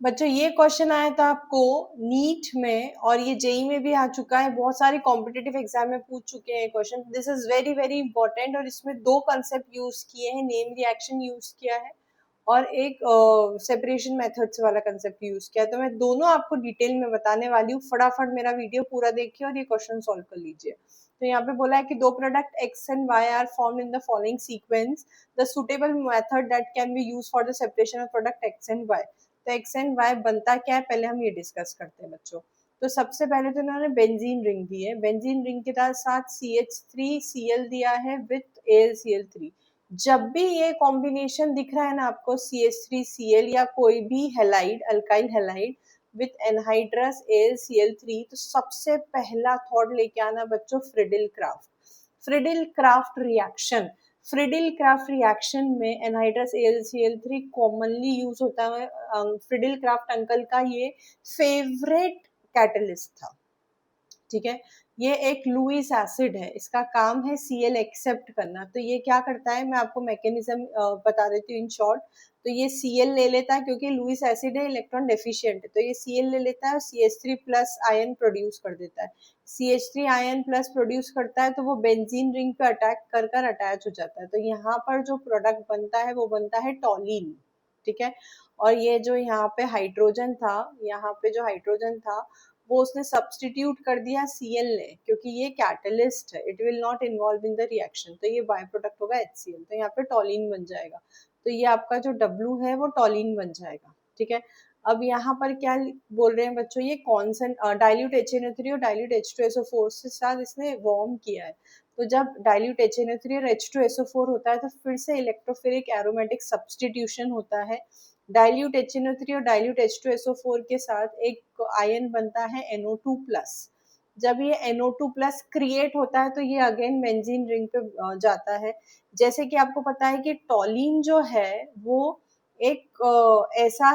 बच्चों ये क्वेश्चन आया था आपको नीट में और ये जेई में भी आ चुका है, बहुत सारे कॉम्पिटिटिव एग्जाम में पूछ चुके हैं question. This is very very important और इसमें दो कंसेप्ट यूज किए हैं, नेम रिएक्शन यूज किया है और एक सेपरेशन मेथड्स वाला कंसेप्ट यूज किया है। तो मैं दोनों आपको डिटेल में बताने वाली हूँ, फटाफट मेरा वीडियो पूरा देखिए और ये क्वेश्चन सॉल्व कर लीजिए। तो यहाँ पे बोला है कि दो product X and Y are formed in the following sequence, the suitable method that can be use for the separation of product X and Y. तो एक्स एंड वाई बनता क्या है, पहले हम ये डिस्कस करते हैं बच्चों। तो सबसे पहले तो इन्होंने बेंजीन रिंग दी है, बेंजीन रिंग के साथ CH3Cl दिया है विथ AlCl3। जब भी ये कॉम्बिनेशन दिख रहा है ना आपको CH3Cl या कोई भी halide, alkyl halide with anhydrous AlCl3, तो सबसे पहला थॉट लेके आना बच्चों Friedel Craft. Friedel Craft reaction, Friedel Craft reaction में एनहाइड्रस AlCl3 कॉमनली यूज होता है। फ्रिडिल क्राफ्ट अंकल का ये फेवरेट कैटलिस्ट था, ठीक है। ये एक लुइस एसिड है, इसका काम है Cl एक्सेप्ट करना। तो ये क्या करता है, मैं आपको मैकेनिज्म बता देती हूँ इन शॉर्ट। तो ये Cl ले लेता है, क्योंकि लुइस एसिड है, इलेक्ट्रॉन डेफिशिएंट है, तो ये Cl ले लेता है और CH3 प्लस आयन प्रोड्यूस कर देता है। CH3 आयन प्लस प्रोड्यूस करता है तो वो बेंजीन रिंग पे अटैक कर कर अटैच हो जाता है। तो यहाँ पर जो प्रोडक्ट बनता है वो बनता है टॉलिन, ठीक है। और ये जो यहाँ पे हाइड्रोजन था, यहाँ पे जो हाइड्रोजन था वो उसने सब्सटीट्यूट कर दिया Cl ने, क्योंकि ये कैटलिस्ट है, it will not involve in the reaction, तो ये बाय प्रोडक्ट होगा HCl। तो यहाँ पे टॉलिन बन जाएगा, तो ये आपका जो W है वो टॉलिन बन जाएगा, ठीक है। अब यहाँ पर क्या बोल रहे हैं बच्चों, ये कॉन्सेंट डाइल्यूट HNO3 और डाइल्यूट H2SO4 से साथ इसने वार्म किया है। तो जब डाइल्यूट HNO3 और H2SO4 होता है तो फिर से इलेक्ट्रोफिलिक एरोमेटिक सब्सटीट्यूशन होता है। डाइल्यूट HNO3 और डाइल्यूट H2SO4 के साथ एक आयन बनता है NO2+। जब ये NO2+ क्रिएट होता है तो ये अगेन बेंजीन रिंग पे जाता है। जैसे कि आपको पता है कि टॉलिन जो है वो एक ऐसा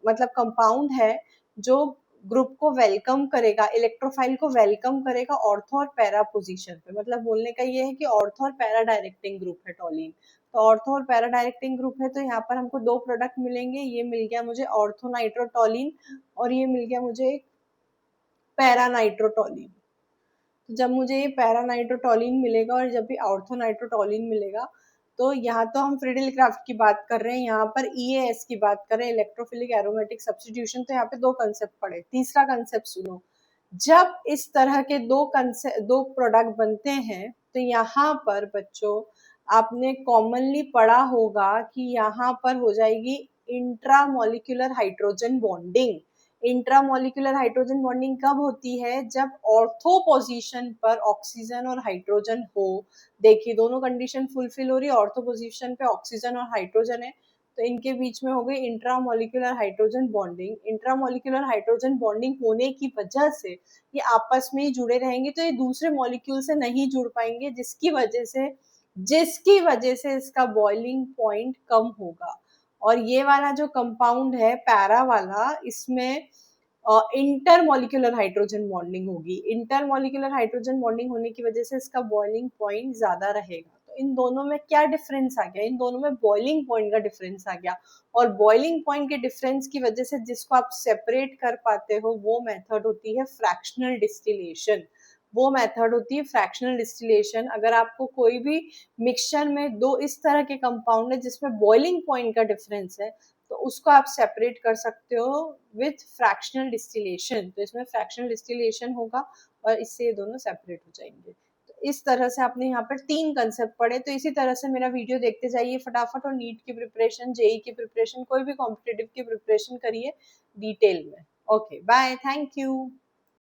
मतलब कंपाउंड है जो ग्रुप को वेलकम करेगा, इलेक्ट्रोफाइल को वेलकम करेगा ऑर्थो और पैरा पोजीशन पे। मतलब बोलने का ये है कि ऑर्थो और पैरा डायरेक्टिंग ग्रुप है टॉलिन। तो ऑर्थो और पैरा डायरेक्टिंग ग्रुप है, तो यहाँ पर हमको दो प्रोडक्ट मिलेंगे, ये मिल गया मुझे ऑर्थो नाइट्रोटॉलिन और ये मिल गया मुझे एक पैरा नाइट्रोटॉलिन। तो जब मुझे ये पैरा नाइट्रोटॉलिन मिलेगा और जब भी ऑर्थो नाइट्रोटॉलिन मिलेगा, तो यहाँ तो हम फ्रिडिल क्राफ्ट की बात कर रहे हैं, यहाँ पर EAS की बात कर रहे हैं, इलेक्ट्रोफिलिक एरोमेटिक सब्स्टिट्यूशन। तो यहाँ पे दो कंसेप्ट पढ़े। तीसरा कंसेप्ट सुनो, जब इस तरह के दो प्रोडक्ट बनते हैं तो यहाँ पर बच्चों आपने कॉमनली पढ़ा होगा कि यहाँ पर हो जाएगी intramolecular hydrogen bonding. Intramolecular hydrogen bonding कब होती है, जब ऑर्थो पोजीशन पर ऑक्सीजन और हाइड्रोजन हो। देखिए दोनों कंडीशन फुलफिल हो रही है, ऑर्थो पोजीशन पे ऑक्सीजन और हाइड्रोजन है, तो इनके बीच में हो गई intramolecular hydrogen bonding. Intramolecular hydrogen bonding होने की वजह से ये आपस में ही जुड़े रहेंगे, तो ये दूसरे मॉलिक्यूल से नहीं जुड़ पाएंगे, जिसकी वजह से इसका बॉइलिंग पॉइंट कम होगा। और ये वाला जो कंपाउंड है पैरा वाला, इसमें इंटरमोलिकुलर हाइड्रोजन बॉन्डिंग होगी। इंटरमोलिकुलर हाइड्रोजन बॉन्डिंग होने की वजह से इसका बॉइलिंग पॉइंट ज्यादा रहेगा। तो इन दोनों में क्या डिफरेंस आ गया, इन दोनों में बॉइलिंग पॉइंट का डिफरेंस आ गया। और बॉइलिंग पॉइंट के डिफरेंस की वजह से जिसको आप सेपरेट कर पाते हो वो मेथड होती है फ्रैक्शनल डिस्टिलेशन। वो मेथड होती है फ्रैक्शनल डिस्टिलेशन। अगर आपको कोई भी मिक्सचर में दो इस तरह के कंपाउंड है जिसमें बॉइलिंग पॉइंट का डिफरेंस है, तो उसको आप सेपरेट कर सकते हो विथ फ्रैक्शनल डिस्टिलेशन। तो इसमें फ्रैक्शनल डिस्टिलेशन होगा और इससे ये दोनों सेपरेट हो जाएंगे। तो इस तरह से आपने यहाँ पर तीन कंसेप्ट पढ़े। तो इसी तरह से मेरा वीडियो देखते जाइए फटाफट और नीट की प्रिपरेशन, जेई की प्रिपरेशन, कोई भी कॉम्पिटिटिव की प्रिपरेशन करिए डिटेल में। Okay bye, thank you.